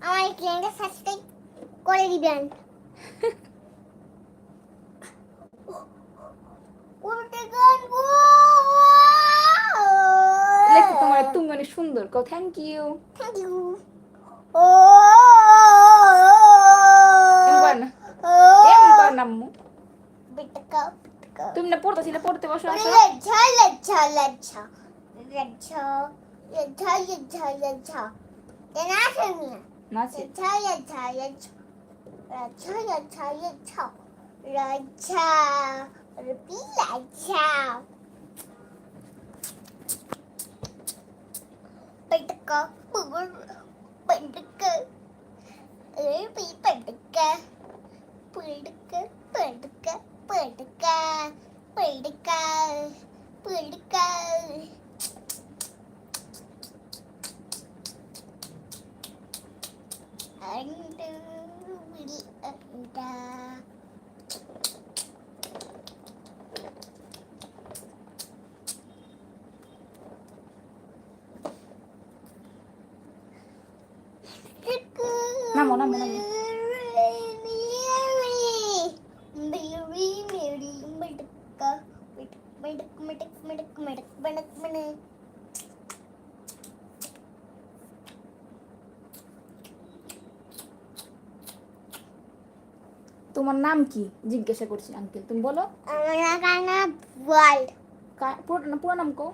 আমার চ্যানেলটা সাবস্ক্রাইব করে দিবেন। লেখো তোমার তুমি অনেক সুন্দর কও থ্যাংক ইউ। Thank you. এমন করে না, এমন করে না আম্মু। তুমি না পড়তেছি না, পড়তে বসো আসো। লাচ্ছা লাচ্ছা লাচ্ছা লাচ্ছা লাচ্ছা লাচ্ছা লাচ্ছা না শুনি নাচে লাচ্ছা লাচ্ছা লাচ্ছা লাচ্ছা লাচ্ছা লাচ্ছা লাচ্ছা রবি লাচ্ছা পটকা পুগুর পটকা রবি পটকা পটকা পটকা পটকা পটকা পটকা anda beli anda নামো নামো নামো। তোমার নাম কি জিজ্ঞাসা করছি আঙ্কেল, তুমি বলো। আমার নাম ওয়ার্ল্ড পুরো নাম কো।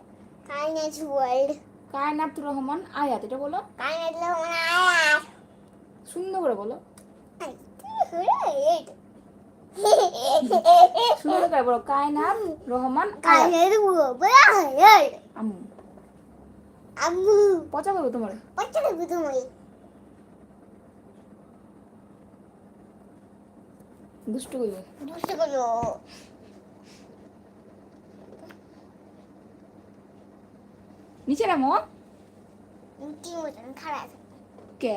কাইনেজ ওয়ার্ল্ড কায়নাতুর রহমান আয়াত, এটা বলো কাইনেজ আয়াত সুন্দর করে বলো, কাইনেজ সুন্দর করে বলো। কায়নাত রহমান আয়াত। কাইনেজ ওয়ার্ল্ড আম্মু আম্মু পচা করবো তোমার। পড়তে দেবো তুমি দুষ্টু করবে। দুষ্ট করো নিচে নামো। কি মতন খারাপ কে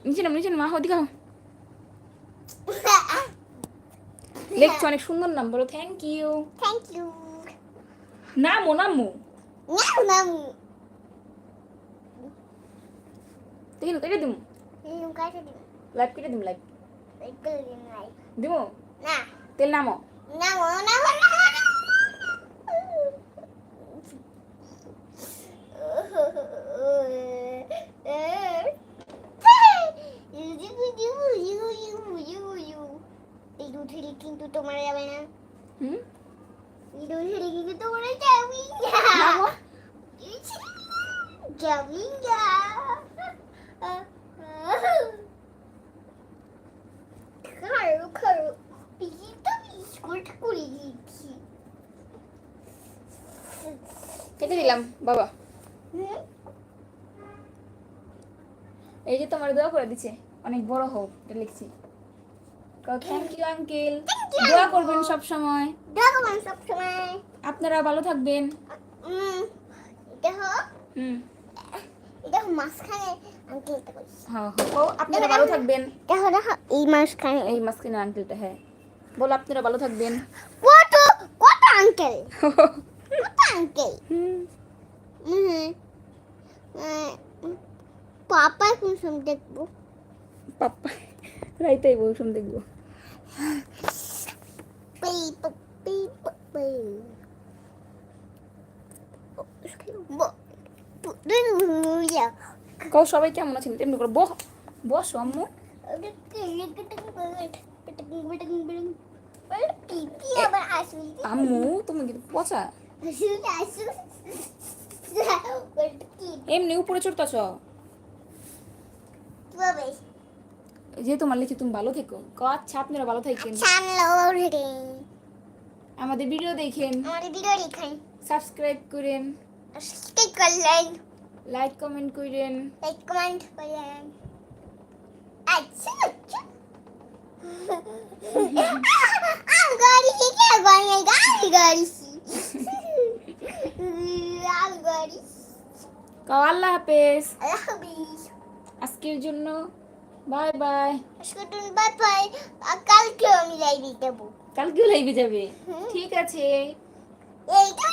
নিচে নাম, নিচে নাম, ওদিকে আও। লেখছো অনেক সুন্দর নাম, বলো থ্যাংক ইউ। থ্যাংক ইউ নামো নামো। নাও নাও দেখি কেটে দিমু, কাটে দিন লাইভ কেটে দিমু, লাইভ নাই দিমু। না তেল নামো। নাও নাও কিন্তু তোমার যাবে না হুম কিন্তু তোমার যাবি নামো। যাবি না খারো খারো পিজিটা বিস্কুট করে দিচ্ছি কেটে দিলাম বাবা। এই যে তোমার দোয়া করে দিছে অনেক বড় হোক, এটা লিখছি। থ্যাংক ইউ আঙ্কেল, দোয়া করবেন সব সময়। দেখো সব সময় আপনারা ভালো থাকবেন। দেখো হুম দেখো মাঝখানে আঙ্কেলটা করছি হ্যাঁ ও আপনারা ভালো থাকবেন। দেখো দেখো এই মাঝখানে এই মাঝখানে আঙ্কেলটা, হ্যাঁ বলো আপনারা ভালো থাকবেন। কত কত আঙ্কেল কত আঙ্কেল পাপা কোন সময় দেখবো পাপ্পা রাইতেই বলছুন দেখবো। কও সবাই কেমন আছেন, তেমনি করে বসো আম্মু। আম্মু তুমি কিন্তু পচা, এমনি উপরে চড়তেছ। যে তোমার লিখে তুমি ভালো থেকো। আচ্ছা আপনারা ভালো থাকেন, আমাদের ভিডিও দেখেন, সাবস্ক্রাইব করেন, লাইক কমেন্ট করেন। আচ্ছা গাড়ি কে গাড়ি আল্লাহ হাফেজ, আল্লাহ হাফেজ আজকের জন্য বাই বাই। বাই বাই, কালকে আমি লাইভে যাবো। কালকেও লাইভে যাবে, ঠিক আছে। এইটা